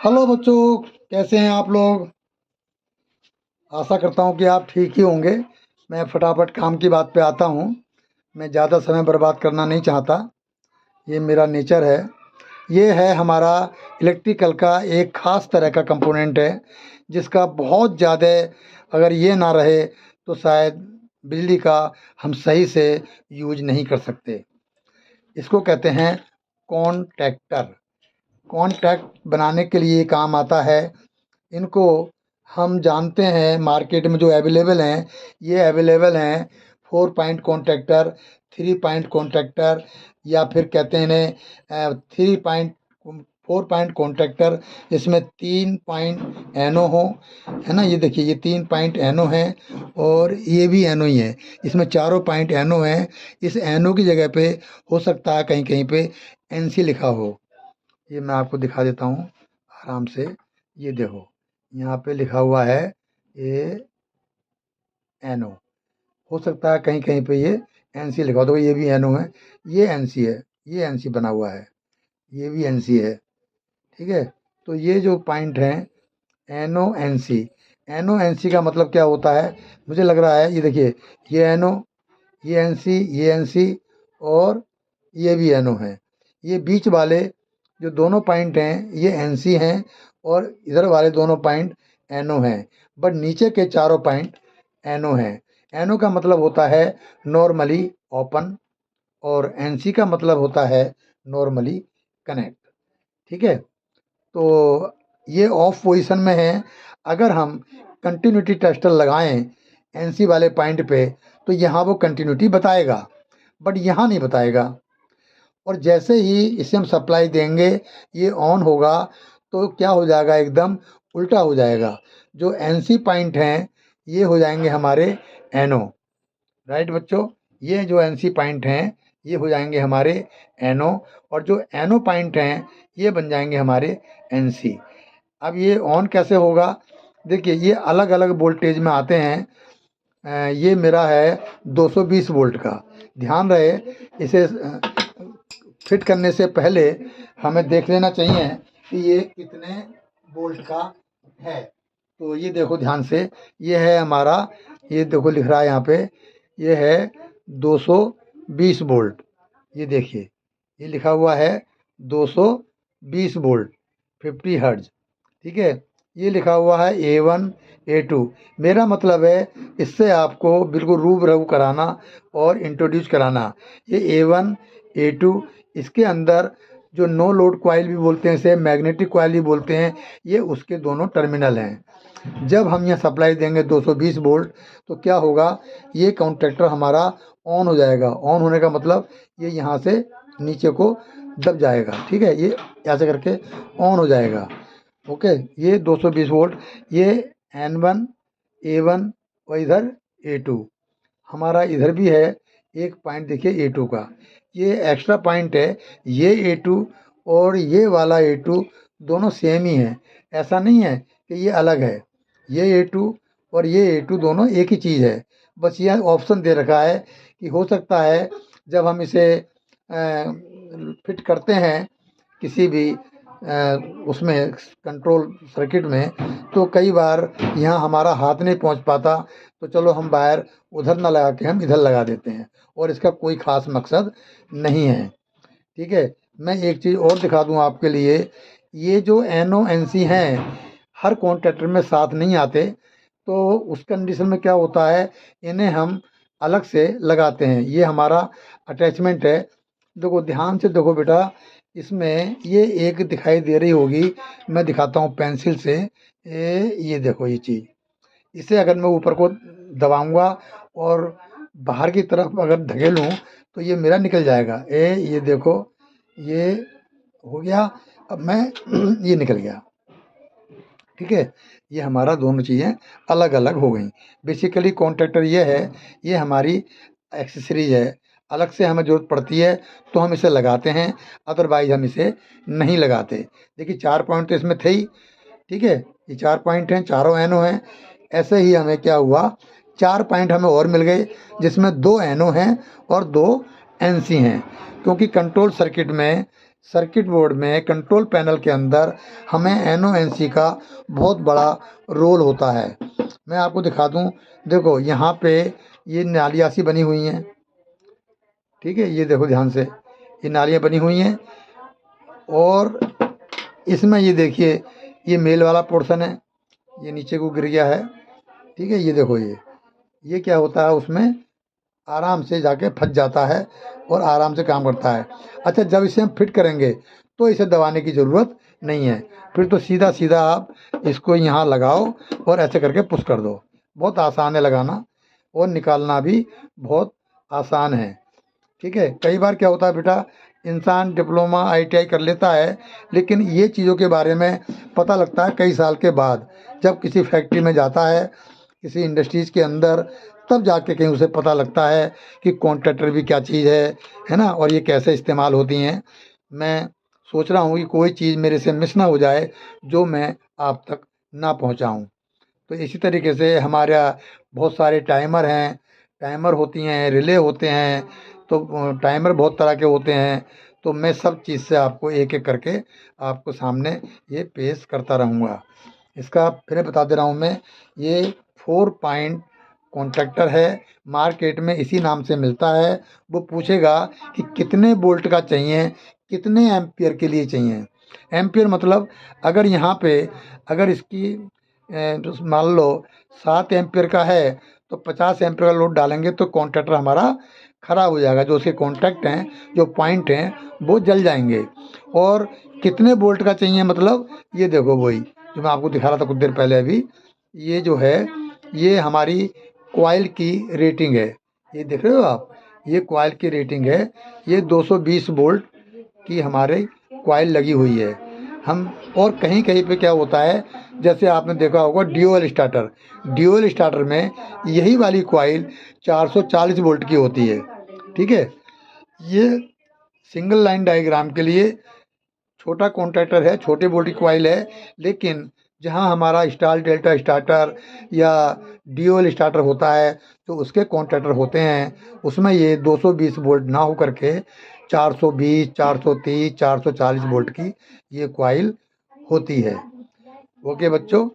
Hello बच्चों, कैसे हैं आप लोग। आशा करता हूं कि आप ठीक ही होंगे। मैं फटाफट काम की बात पे आता हूं। मैं ज़्यादा समय बर्बाद करना नहीं चाहता, ये मेरा नेचर है। ये है हमारा इलेक्ट्रिकल का एक ख़ास तरह का कंपोनेंट है, जिसका बहुत ज़्यादा अगर ये ना रहे तो शायद बिजली का हम सही से यूज नहीं कर सकते। इसको कहते हैं कॉन्टैक्टर। कॉन्टैक्ट बनाने के लिए काम आता है। इनको हम जानते हैं मार्केट में जो अवेलेबल हैं, ये अवेलेबल हैं 4 पॉइंट कॉन्ट्रैक्टर, 3 पॉइंट कॉन्ट्रैक्टर, या फिर कहते हैं इन्हें 3 पॉइंट 4 पॉइंट कॉन्ट्रैक्टर, जिसमें 3 पॉइंट एनो हो, है ना। ये देखिए, ये 3 पॉइंट एनो है और ये भी एनो ही है। इसमें चारों पॉइंट एनो हैं। इस एनो की जगह पे हो सकता है कहीं कहीं पे एनसी लिखा हो। ये मैं आपको दिखा देता हूँ आराम से। ये देखो, यहाँ पे लिखा हुआ है ये एनो। हो सकता है कहीं कहीं पे ये एनसी लिखा हो, तो ये भी एनो है, ये एनसी है, ये एनसी बना हुआ है, ये भी एनसी है। ठीक है, तो ये जो पॉइंट हैं एनो एनसी, एनो एनसी का मतलब क्या होता है, मुझे लग रहा है ये देखिए, ये एनो, ये एनसी, ये एनसी और ये भी एनो है। ये बीच वाले जो दोनों पॉइंट हैं ये एनसी हैं और इधर वाले दोनों पॉइंट एनो हैं। बट नीचे के चारों पॉइंट एनो हैं। एनो का मतलब होता है नॉर्मली ओपन और एनसी का मतलब होता है नॉर्मली कनेक्ट। ठीक है, तो ये ऑफ पोजीशन में है। अगर हम कंटिन्यूटी टेस्टर लगाएं एनसी वाले पॉइंट पे तो यहाँ वो कंटिन्यूटी बताएगा, बट यहाँ नहीं बताएगा। और जैसे ही इसे हम सप्लाई देंगे, ये ऑन होगा, तो क्या हो जाएगा, एकदम उल्टा हो जाएगा। जो एनसी पॉइंट हैं ये हो जाएंगे हमारे एनो। राइट बच्चों, ये जो एनसी पॉइंट हैं ये हो जाएंगे हमारे एनो, और जो एनो पॉइंट हैं ये बन जाएंगे हमारे एनसी। अब ये ऑन कैसे होगा, देखिए ये अलग अलग वोल्टेज में आते हैं। ये मेरा है 220 वोल्ट का। ध्यान रहे, इसे फिट करने से पहले हमें देख लेना चाहिए कि ये कितने वोल्ट का है। तो ये देखो ध्यान से, ये है हमारा, ये देखो लिख रहा है यहाँ पे, ये है 220 वोल्ट। ये देखिए, ये लिखा हुआ है 220 वोल्ट, 50 हर्ट्ज। ठीक है, ये लिखा हुआ है A1 A2। मेरा मतलब है इससे आपको बिल्कुल रूबरू कराना और इंट्रोड्यूस कराना। ये A1 A2, इसके अंदर जो नो लोड कॉइल भी बोलते हैं, इसे मैग्नेटिक कॉइल भी बोलते हैं, ये उसके दोनों टर्मिनल हैं। जब हम यहाँ सप्लाई देंगे 220 वोल्ट, तो क्या होगा, ये काउंटेक्टर हमारा ऑन हो जाएगा। ऑन होने का मतलब ये यहाँ से नीचे को दब जाएगा। ठीक है, ये ऐसे करके ऑन हो जाएगा। ओके, ये 220 वोल्ट, ये N1 A1 और इधर A2। हमारा इधर भी है एक पॉइंट, देखिए A2 का, ये एक्स्ट्रा पॉइंट है। ये A2 और ये वाला A2 दोनों सेम ही हैं। ऐसा नहीं है कि ये अलग है। ये A2 और ये A2 दोनों एक ही चीज़ है। बस यह ऑप्शन दे रखा है कि हो सकता है जब हम इसे फिट करते हैं किसी भी उसमें कंट्रोल सर्किट में, तो कई बार यहाँ हमारा हाथ नहीं पहुँच पाता, तो चलो हम वायर उधर ना लगा के हम इधर लगा देते हैं, और इसका कोई ख़ास मकसद नहीं है। ठीक है, मैं एक चीज़ और दिखा दूँ आपके लिए। ये जो एनो एन सी हैं, हर कॉन्ट्रैक्टर में साथ नहीं आते, तो उस कंडीशन में क्या होता है, इन्हें हम अलग से लगाते हैं। ये हमारा अटैचमेंट है। देखो ध्यान से देखो बेटा, इसमें ये एक दिखाई दे रही होगी, मैं दिखाता हूँ पेंसिल से। ये देखो ये चीज़, इसे अगर मैं ऊपर को दबाऊंगा और बाहर की तरफ अगर धकेलूँ तो ये मेरा निकल जाएगा। ये देखो, ये हो गया। अब मैं ये निकल गया। ठीक है, ये हमारा दोनों चीज़ें अलग अलग हो गई। बेसिकली कॉन्ट्रैक्टर ये है, ये हमारी एक्सेसरीज है। अलग से हमें ज़रूरत पड़ती है तो हम इसे लगाते हैं, अदरवाइज हम इसे नहीं लगाते। देखिए 4 पॉइंट तो इसमें थे ही। ठीक है, ये 4 पॉइंट हैं, चारों एनो हैं। ऐसे ही हमें क्या हुआ, 4 पॉइंट हमें और मिल गए, जिसमें 2 एनो हैं और 2 एनसी हैं। क्योंकि कंट्रोल सर्किट में सर्किट बोर्ड में कंट्रोल पैनल के अंदर हमें NONC का बहुत बड़ा रोल होता है। मैं आपको दिखा दूं, देखो यहाँ पे ये नालियाँ सी बनी हुई हैं, ठीक है, ये देखो ध्यान से, ये नालियाँ बनी हुई हैं और इसमें ये देखिए ये मेल वाला पोर्शन है, ये नीचे को गिर गया है, ठीक है, ये देखो ये क्या होता है, उसमें आराम से जाके फंस जाता है और आराम से काम करता है। अच्छा, जब इसे हम फिट करेंगे तो इसे दबाने की ज़रूरत नहीं है, फिर तो सीधा सीधा आप इसको यहाँ लगाओ और ऐसे करके पुश कर दो। बहुत आसान है लगाना और निकालना भी बहुत आसान है, ठीक है। कई बार क्या होता है बेटा, इंसान डिप्लोमा ITI कर लेता है, लेकिन ये चीज़ों के बारे में पता लगता है कई साल के बाद, जब किसी फैक्ट्री में जाता है, किसी इंडस्ट्रीज़ के अंदर, तब जाके कहीं उसे पता लगता है कि कॉन्ट्रैक्टर भी क्या चीज़ है ना, और ये कैसे इस्तेमाल होती हैं। मैं सोच रहा हूँ कि कोई चीज़ मेरे से मिस ना हो जाए जो मैं आप तक ना पहुँचाऊँ। तो इसी तरीके से हमारा बहुत सारे टाइमर हैं, टाइमर होती हैं, रिले होते हैं, तो टाइमर बहुत तरह के होते हैं। तो मैं सब चीज़ से आपको एक एक करके आपको सामने ये पेश करता रहूँगा। इसका फिर बता दे रहा हूँ मैं, ये 4 पॉइंट कॉन्ट्रैक्टर है, मार्केट में इसी नाम से मिलता है। वो पूछेगा कि कितने बोल्ट का चाहिए, कितने एम्पियर के लिए चाहिए। एम्पियर मतलब अगर यहाँ पे अगर इसकी मान लो 7 एम्पियर का है तो 50 एम्पियर का लोड डालेंगे तो कॉन्ट्रैक्टर हमारा ख़राब हो जाएगा, जो उसके कॉन्टैक्ट हैं, जो पॉइंट हैं, वो जल जाएंगे। और कितने बोल्ट का चाहिए मतलब ये देखो, वही जो मैं आपको दिखा रहा था कुछ देर पहले अभी, ये जो है ये हमारी कॉइल की रेटिंग है, ये देख रहे हो आप, ये कॉइल की रेटिंग है, ये 220 वोल्ट की हमारे कॉइल लगी हुई है। हम और कहीं कहीं पे क्या होता है, जैसे आपने देखा होगा ड्यूअल स्टार्टर में यही वाली कॉइल 440 वोल्ट की होती है, ठीक है। ये सिंगल लाइन डायग्राम के लिए छोटा कॉन्ट्रैक्टर है, छोटे वोल्ट की कॉइल है, लेकिन जहां हमारा स्टार डेल्टा स्टार्टर या ड्यूअल स्टार्टर होता है तो उसके कॉन्ट्रैक्टर होते हैं, उसमें ये 220 वोल्ट ना हो करके 420, 430, 440 वोल्ट की ये कॉइल होती है। ओके बच्चों,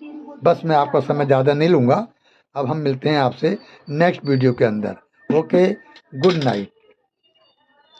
बस मैं आपका समय ज़्यादा नहीं लूँगा, अब हम मिलते हैं आपसे नेक्स्ट वीडियो के अंदर। Okay, good night.